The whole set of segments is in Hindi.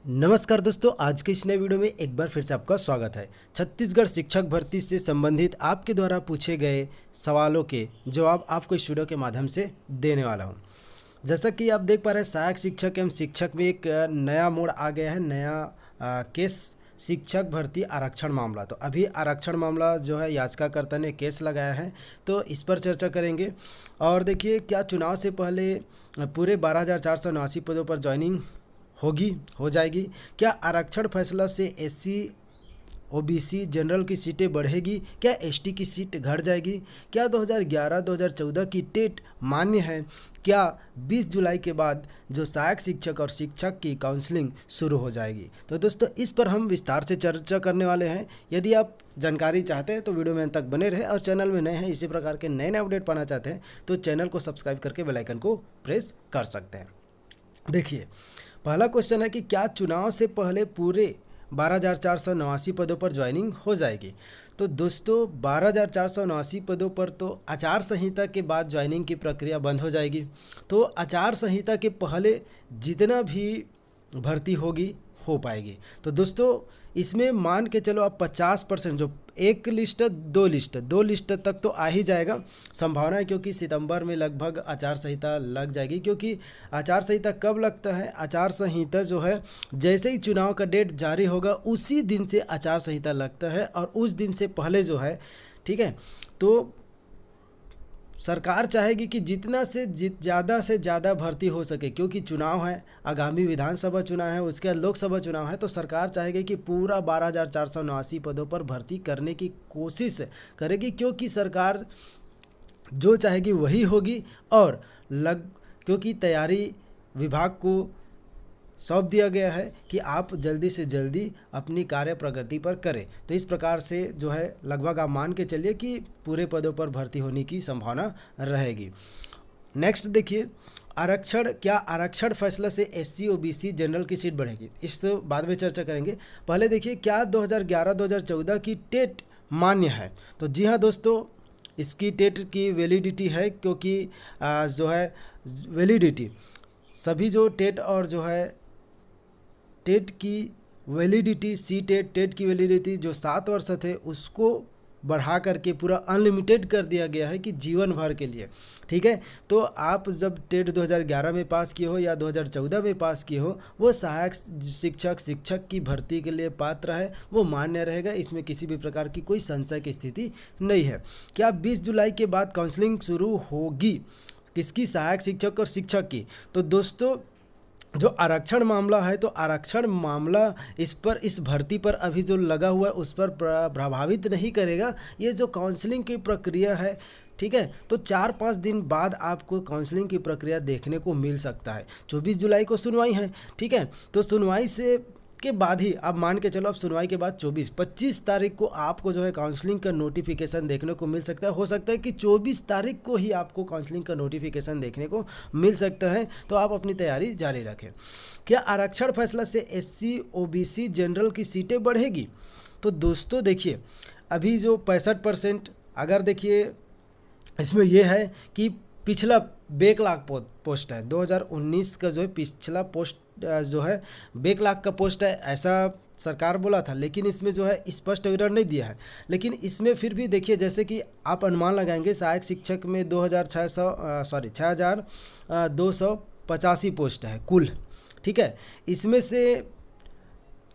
नमस्कार दोस्तों, आज के इस नए वीडियो में एक बार फिर से आपका स्वागत है। छत्तीसगढ़ शिक्षक भर्ती से संबंधित आपके द्वारा पूछे गए सवालों के जवाब आपको इस वीडियो के माध्यम से देने वाला हूं। जैसा कि आप देख पा रहे हैं, सहायक शिक्षक एवं शिक्षक में एक नया मोड़ आ गया है, नया केस शिक्षक भर्ती आरक्षण मामला। तो अभी आरक्षण मामला जो है याचिकाकर्ता ने केस लगाया है, तो इस पर चर्चा करेंगे। और देखिए, क्या चुनाव से पहले पूरे 12,479 पदों पर ज्वाइनिंग हो जाएगी? क्या आरक्षण फैसला से एससी ओबीसी जनरल की सीटें बढ़ेगी? क्या एसटी की सीट घट जाएगी? क्या 2011-2014 की टेट मान्य है? क्या 20 जुलाई के बाद जो सहायक शिक्षक और शिक्षक की काउंसलिंग शुरू हो जाएगी? तो दोस्तों, इस पर हम विस्तार से चर्चा करने वाले हैं। यदि आप जानकारी चाहते हैं तो वीडियो में अंत तक बने रहे, और चैनल में नए हैं, इसी प्रकार के नए अपडेट पाना चाहते हैं तो चैनल को सब्सक्राइब करके बेल आइकन को प्रेस कर सकते हैं। देखिए, पहला क्वेश्चन है कि क्या चुनाव से पहले पूरे 12,479 पदों पर ज्वाइनिंग हो जाएगी? तो दोस्तों, 12,479 पदों पर तो आचार संहिता के बाद ज्वाइनिंग की प्रक्रिया बंद हो जाएगी। तो आचार संहिता के पहले जितना भी भर्ती होगी हो पाएगी। तो दोस्तों, इसमें मान के चलो आप 50%, जो एक लिस्ट दो लिस्ट तक तो आ ही जाएगा संभावना है, क्योंकि सितंबर में लगभग आचार संहिता लग जाएगी। क्योंकि आचार संहिता कब लगता है? आचार संहिता जो है, जैसे ही चुनाव का डेट जारी होगा उसी दिन से आचार संहिता लगता है, और उस दिन से पहले जो है, ठीक है, तो सरकार चाहेगी कि जितना से ज़्यादा से ज़्यादा भर्ती हो सके, क्योंकि चुनाव है, आगामी विधानसभा चुनाव है, उसके बाद लोकसभा चुनाव है। तो सरकार चाहेगी कि पूरा 12,479 पदों पर भर्ती करने की कोशिश करेगी, क्योंकि सरकार जो चाहेगी वही होगी। और क्योंकि तैयारी विभाग को सौंप दिया गया है कि आप जल्दी से जल्दी अपनी कार्य प्रगति पर करें। तो इस प्रकार से जो है, लगभग आप मान के चलिए कि पूरे पदों पर भर्ती होने की संभावना रहेगी। नेक्स्ट देखिए, क्या आरक्षण फैसला से एससी ओबीसी जनरल की सीट बढ़ेगी? इस तो बाद में चर्चा करेंगे। पहले देखिए, क्या 2011-2014 की टेट मान्य है? तो जी हाँ दोस्तों, इसकी टेट की वैलिडिटी है, क्योंकि जो है वैलिडिटी सभी जो टेट और जो है टेट की वैलिडिटी, सी टेट की वैलिडिटी जो 7 वर्ष थे उसको बढ़ा करके पूरा अनलिमिटेड कर दिया गया है कि जीवन भर के लिए। ठीक है, तो आप जब टेट 2011 में पास किए हो या 2014 में पास किए हो, वो सहायक शिक्षक की भर्ती के लिए पात्र है, वो मान्य रहेगा। इसमें किसी भी प्रकार की कोई संशय की स्थिति नहीं है। क्या 20 जुलाई के बाद काउंसलिंग शुरू होगी? किसकी? सहायक शिक्षक और शिक्षक की। तो दोस्तों, जो आरक्षण मामला है, तो आरक्षण मामला इस भर्ती पर अभी जो लगा हुआ है उस पर प्रभावित नहीं करेगा। ये जो काउंसलिंग की प्रक्रिया है, ठीक है, तो 4-5 दिन बाद आपको काउंसलिंग की प्रक्रिया देखने को मिल सकता है। 24 जुलाई को सुनवाई है, ठीक है, तो सुनवाई से के बाद ही आप मान के चलो, अब सुनवाई के बाद 25 तारीख को आपको जो है काउंसलिंग का नोटिफिकेशन देखने को मिल सकता है। हो सकता है कि 24 तारीख को ही आपको काउंसलिंग का नोटिफिकेशन देखने को मिल सकता है। तो आप अपनी तैयारी जारी रखें। क्या आरक्षण फैसला से एससी ओबीसी जनरल की सीटें बढ़ेगी? तो दोस्तों देखिए, अभी जो 65%, अगर देखिए इसमें यह है कि पिछला बैकलॉग पोस्ट है, 2019 का जो है पिछला पोस्ट जो है बैकलॉग का पोस्ट है, ऐसा सरकार बोला था। लेकिन इसमें जो है स्पष्ट विवरण नहीं दिया है। लेकिन इसमें फिर भी देखिए, जैसे कि आप अनुमान लगाएंगे, सहायक शिक्षक में 6,285 पोस्ट है कुल, ठीक है। इसमें से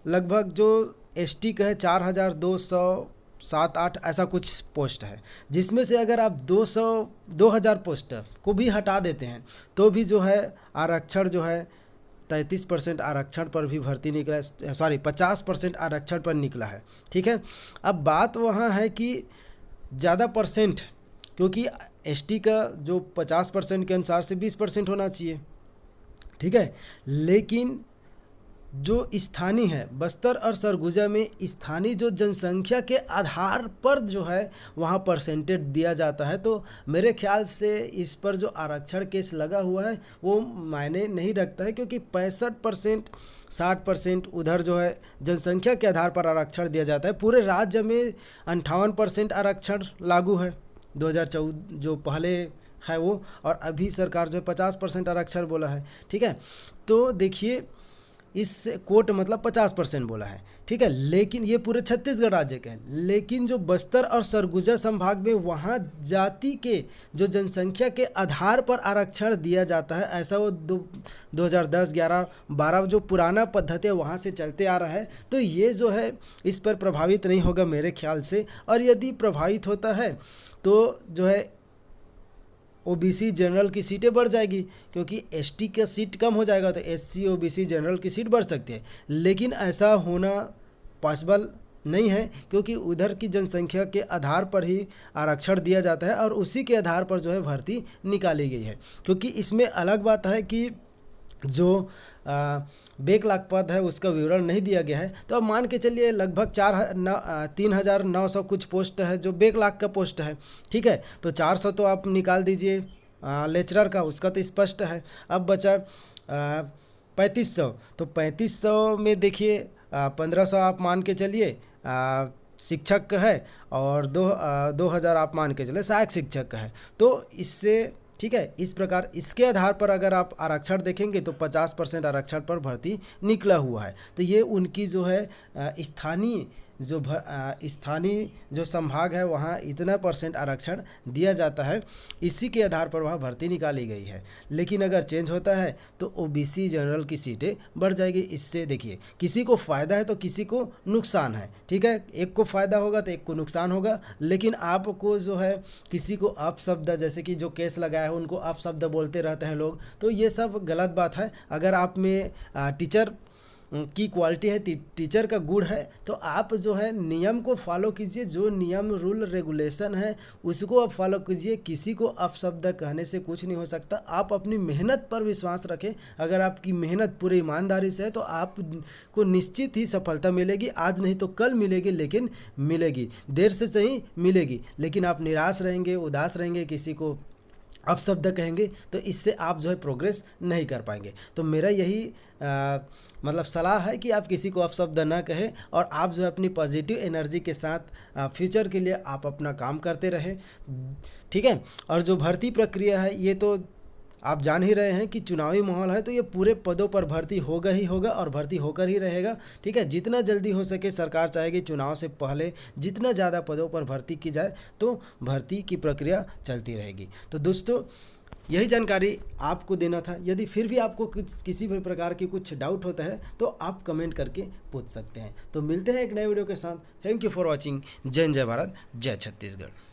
लगभग जो एसटी का है 4,207-8 ऐसा कुछ पोस्ट है, जिसमें से अगर आप 2,000 पोस्ट को भी हटा देते हैं तो भी जो है आरक्षण जो है 33% आरक्षण पर भी भर्ती निकला है, 50% आरक्षण पर निकला है, ठीक है। अब बात वहाँ है कि ज़्यादा परसेंट, क्योंकि एसटी का जो 50% के अनुसार से 20% होना चाहिए, ठीक है। लेकिन जो स्थानीय है, बस्तर और सरगुजा में स्थानीय जो जनसंख्या के आधार पर जो है वहाँ परसेंटेज दिया जाता है। तो मेरे ख्याल से इस पर जो आरक्षण केस लगा हुआ है वो मायने नहीं रखता है, क्योंकि 65% 60% उधर जो है जनसंख्या के आधार पर आरक्षण दिया जाता है। पूरे राज्य में 58% आरक्षण लागू है 2014 जो पहले है वो, और अभी सरकार जो है 50% आरक्षण बोला है, ठीक है। तो देखिए, इस कोट मतलब 50% बोला है, ठीक है। लेकिन ये पूरे छत्तीसगढ़ राज्य के हैं, लेकिन जो बस्तर और सरगुजा संभाग में वहाँ जाति के जो जनसंख्या के आधार पर आरक्षण दिया जाता है, ऐसा वो 2010, 11, 12 जो पुराना पद्धति है वहाँ से चलते आ रहा है। तो ये जो है इस पर प्रभावित नहीं होगा मेरे ख्याल से, और यदि प्रभावित होता है तो जो है ओबीसी जनरल की सीटें बढ़ जाएगी, क्योंकि एसटी का सीट कम हो जाएगा तो एससी ओबीसी जनरल की सीट बढ़ सकती है। लेकिन ऐसा होना पॉसिबल नहीं है, क्योंकि उधर की जनसंख्या के आधार पर ही आरक्षण दिया जाता है और उसी के आधार पर जो है भर्ती निकाली गई है। क्योंकि इसमें अलग बात है कि जो बैकलॉग पद है उसका विवरण नहीं दिया गया है, तो अब मान के चलिए लगभग 3,900 कुछ पोस्ट है जो बैकलॉग का पोस्ट है, ठीक है। तो 400 तो आप निकाल दीजिए लेक्चरर का, उसका तो स्पष्ट है। अब बचा 3500, तो 3500 में देखिए 1500 आप मान के चलिए शिक्षक का है, और 2000 आप मान के चलिए सहायक शिक्षक का है। तो इससे ठीक है, इस प्रकार इसके आधार पर अगर आप आरक्षण देखेंगे तो 50% आरक्षण पर भर्ती निकला हुआ है। तो ये उनकी जो है स्थानीय जो संभाग है वहाँ इतना % आरक्षण दिया जाता है, इसी के आधार पर वहाँ भर्ती निकाली गई है। लेकिन अगर चेंज होता है तो ओबीसी जनरल की सीटें बढ़ जाएगी। इससे देखिए किसी को फ़ायदा है तो किसी को नुकसान है, ठीक है। एक को फ़ायदा होगा तो एक को नुकसान होगा। लेकिन आपको जो है किसी को अपशब्द, जैसे कि जो केस लगाया है उनको अपशब्द बोलते रहते हैं लोग, तो ये सब गलत बात है। अगर आप में टीचर की क्वालिटी है, टीचर का गुण है, तो आप जो है नियम को फॉलो कीजिए, जो नियम रूल रेगुलेशन है उसको आप फॉलो कीजिए। किसी को अपशब्द कहने से कुछ नहीं हो सकता। आप अपनी मेहनत पर विश्वास रखें। अगर आपकी मेहनत पूरी ईमानदारी से है तो आपको निश्चित ही सफलता मिलेगी। आज नहीं तो कल मिलेगी, लेकिन मिलेगी, देर से सही मिलेगी। लेकिन आप निराश रहेंगे, उदास रहेंगे, किसी को अपशब्द कहेंगे, तो इससे आप जो है प्रोग्रेस नहीं कर पाएंगे। तो मेरा यही मतलब सलाह है कि आप किसी को अपशब्द ना कहें, और आप जो है अपनी पॉजिटिव एनर्जी के साथ फ्यूचर के लिए आप अपना काम करते रहें, ठीक है। और जो भर्ती प्रक्रिया है ये तो आप जान ही रहे हैं कि चुनावी माहौल है, तो ये पूरे पदों पर भर्ती होगा ही होगा और भर्ती होकर ही रहेगा, ठीक है। जितना जल्दी हो सके सरकार चाहेगी चुनाव से पहले जितना ज़्यादा पदों पर भर्ती की जाए, तो भर्ती की प्रक्रिया चलती रहेगी। तो दोस्तों यही जानकारी आपको देना था। यदि फिर भी आपको किसी भी प्रकार की कुछ डाउट होता है तो आप कमेंट करके पूछ सकते हैं। तो मिलते हैं एक नए वीडियो के साथ। Thank you for watching. जय हिंद, जय भारत, जय छत्तीसगढ़।